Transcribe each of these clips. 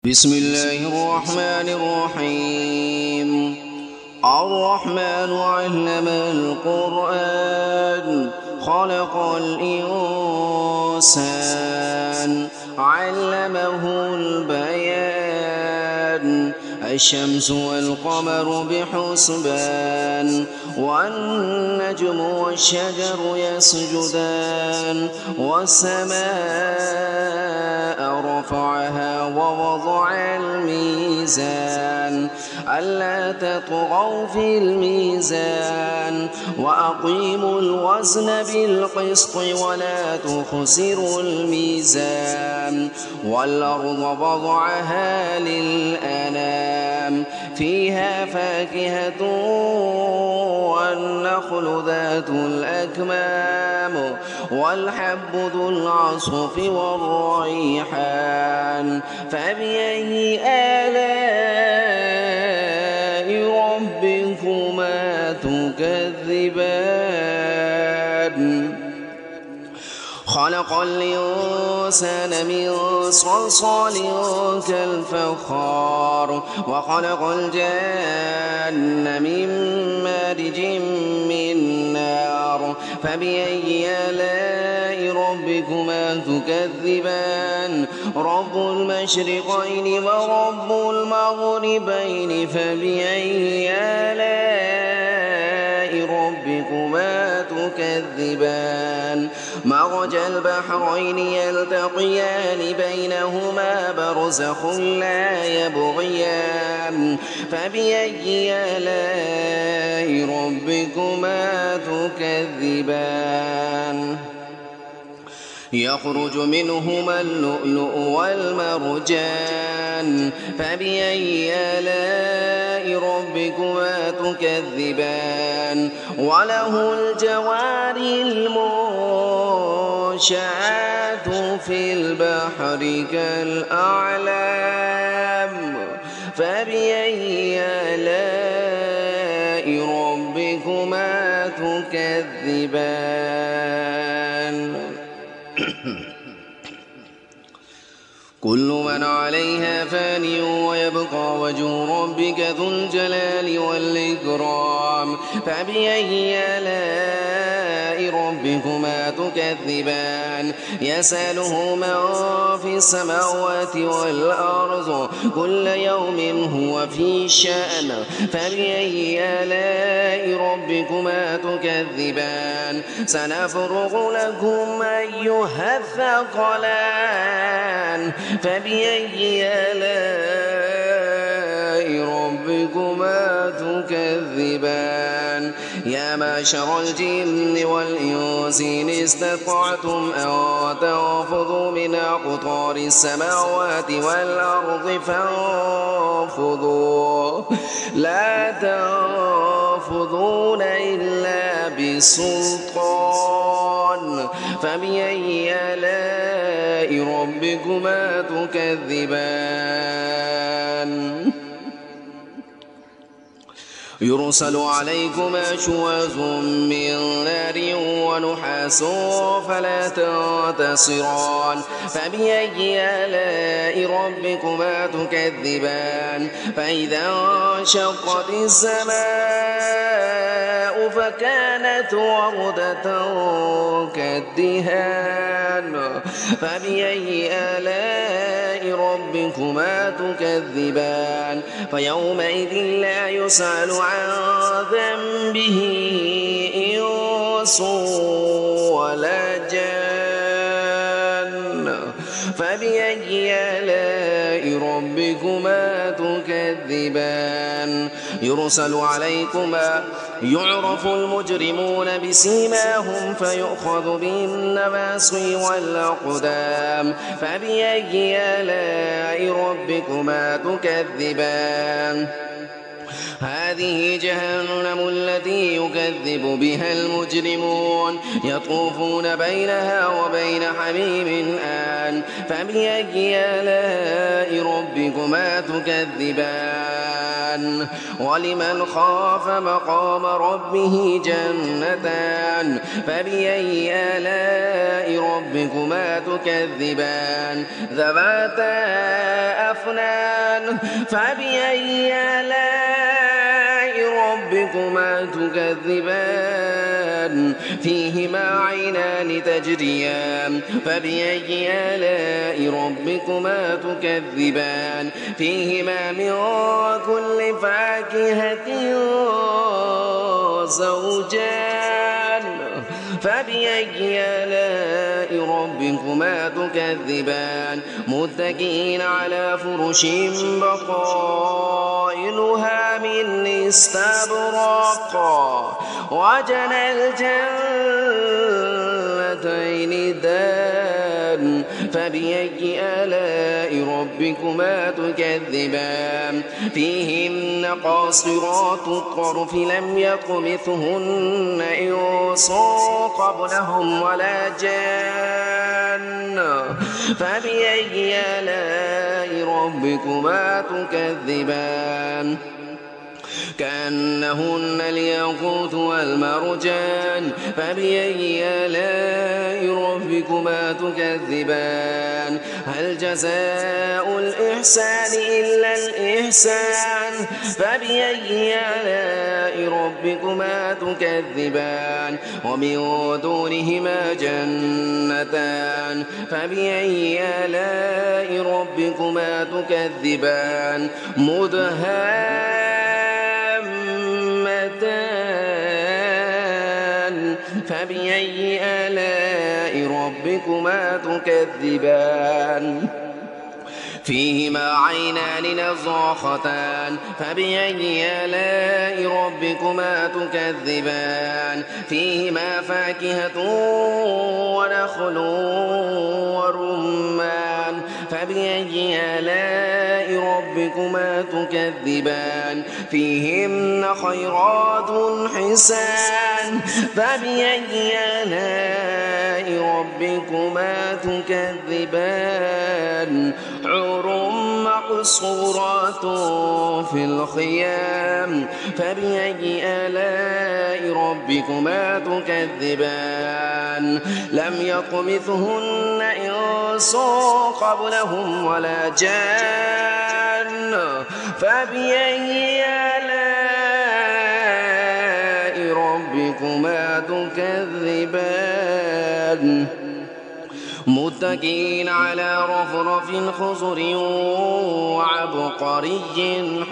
بسم الله الرحمن الرحيم. الرحمن علم القرآن خلق الإنسان علمه البيان الشمس والقمر بحسبان والنجم والشجر يسجدان والسماء رفعها ووضع الميزان ألا تطغوا في الميزان وأقيموا الوزن بالقسط ولا تخسروا الميزان والأرض وضعها للأنام فيها فاكهة والنخل ذات الأكمام والحب ذو العصف والريحان فبأي آلاء ربكما تكذبان خلق الإنسان من صلصال كالفخار وخلق الجن من مارج من نار فبأي آلاء ربكما تكذبان رب المشرقين ورب المغربين فبأي آلاء ربكما تكذبان مرج البحرين يلتقيان بينهما برزخ لا يبغيان فبأي آلاء ربكما تكذبان يخرج منهما اللؤلؤ والمرجان فبأي آلاء ربكما تكذبان وله الجوار المنشآت في البحر كالأعلام فبأي آلاء ربكما تكذبان كل من عليها فان ويبقى وجه ربك ذو الجلال والإكرام فبأي آلاء ربكما تكذبان يسأله من في السماوات والأرض كل يوم هو في شأن فبأي آلاء ربكما تكذبان سنفرغ لكم أيها الثقلان فبأي آلاء ربكما تكذبان يا معشر الجن والإنس إن استطعتم أن تنفذوا من أقطار السماوات والأرض فانفذوا لا تنفذون إلا بسلطان فبأي آلاء ربكما تكذبان يرسل عليكما شواظ من نار ونحاس فلا تنتصران فبأي آلاء ربكما تكذبان فإذا انشقت السماء فكانت وردة كالدهان فبأي آلاء ربكما تكذبان فيومئذ لا يسأل عن ذنبه إنس ولا جان فبأي آلاء ربكما تكذبان يرسل عليكما يعرف المجرمون بسيماهم فيؤخذ بالنواصي والأقدام فبأي آلاء ربكما تكذبان هذه جهنم التي يكذب بها المجرمون يطوفون بينها وبين حميم آن فبأي آلاء ربكما تكذبان مثوبان ولمن خاف مقام ربه جنتان فبأي آلاء ربكما تكذبان ذواتا أفنان فبأي آلاء ربكما تكذبان فيهما عينان تجريان فبأي آلاء ربكما تكذبان فيهما من كل فاكهة زوجان فبأي آلاء ربكما تكذبان متكئين على فرش بطائنها من استبرق وجنى الجنتين دان فبأي آلاء ربكما تكذبان فيهن قاصرات الطرف لم يطمثهن إنس قبلهم ولا جان فبأي آلاء ربكما تكذبان كأنهن الياقوت والمرجان فبأي آلاء ربكما تكذبان هل جزاء الإحسان إلا الإحسان فبأي آلاء ربكما تكذبان ومن دونهما جنتان فبأي آلاء ربكما تكذبان فبأي آلاء ربكما تكذبان فيهما عينان نضاختان فبأي آلاء ربكما تكذبان فيهما فاكهة ونخل ورمان فبأي آلاء ربكما تكذبان فيهن خيرات حسان فبأي آلاء ربكما تكذبان حور مقصورات في الخيام فبأي آلاء ربكما تكذبان لم يطمثهن إنس قبلهم ولا جان فبأي آلاء ربكما تكذبان متكئين على رفرف خضر وعبقري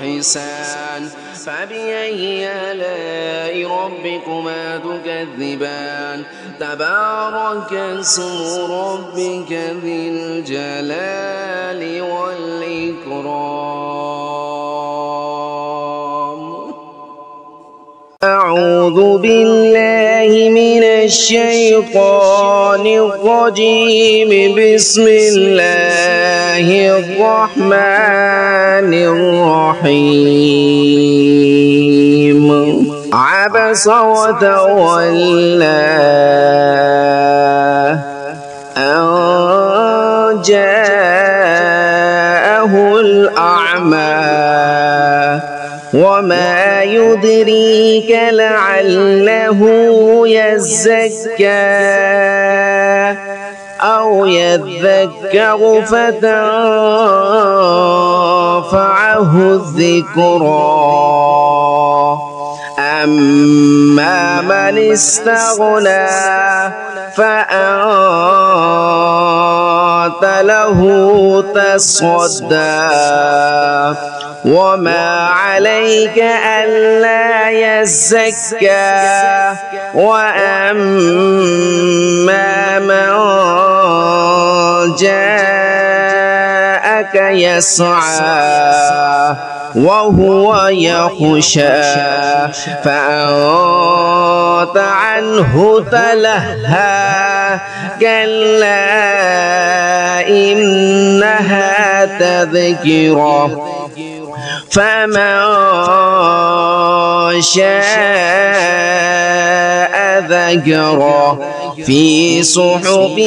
حسان فبأي آلاء ربكما تكذبان تبارك اسم ربك ذي الجلال والإكرام أعوذ بالله من الشيطان الرجيم بسم الله الرحمن الرحيم عبس وتولى أن جاءه الأعمى وما يدريك لعله يزكى أو يذكر فتنفعه الذكرى أما من استغنى فأنت له تصدى وما عليك ألا يزكى وأما من جاءك يسعى وهو يخشى فأنت عنه تلهى كلا إنها تذكرة فمن شاء ذكره في صحف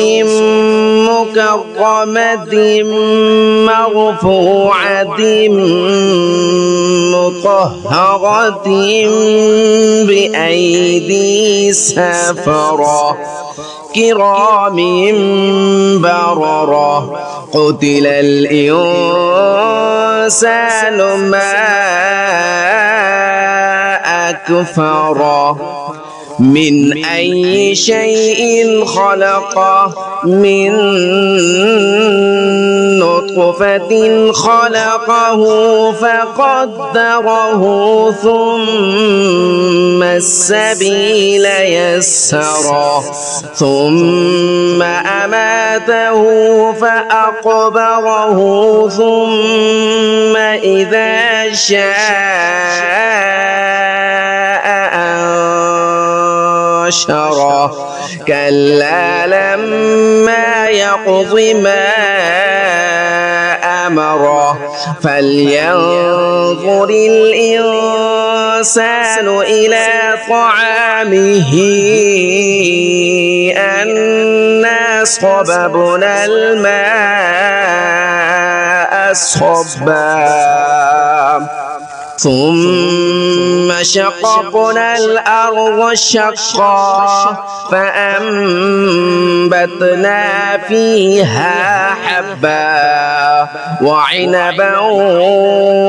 مكرمة مرفوعة مطهرة بأيدي سفرة كرام بررة قتل الإنسان ما أكفره من أي شيء خلقه من نطفة خلقه فقدره ثم السبيل يسره ثم أماته فأقبره ثم إذا شاء أنشره كلا لما يقض ما أمره فلينظر الإنسان إلى طعامه أنا صببنا الماء صبا ثم شققنا الأرض شقا فأنبتنا فيها حبا وعنبا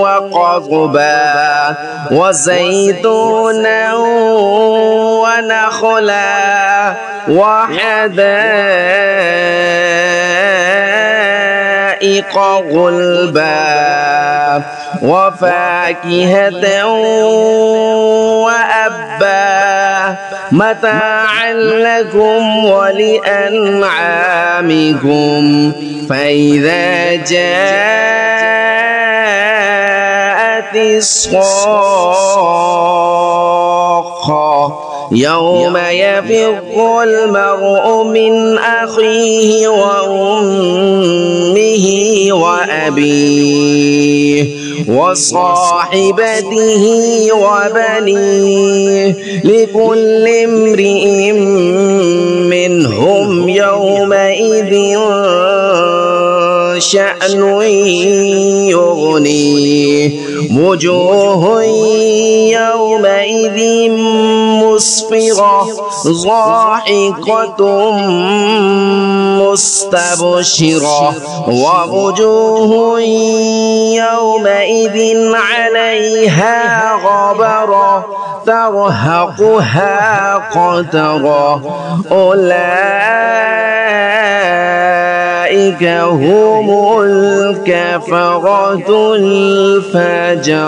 وقضبا وزيتونا ونخلا وحدائق غلبا وفاكهة وأبا متاعا لكم ولأنعامكم فإذا جاءت الصاخة يوم يفر المرء من أخيه وأمه وأبيه وصاحبته وبنيه لكل امرئ منهم يومئذ شأن يغنيه وجوه يومئذ مسفرة ضاحكة مستبشرة ووجوه يومئذ عليها غبرة ترهقها قترة أولئك هم الكفرة الفجرة.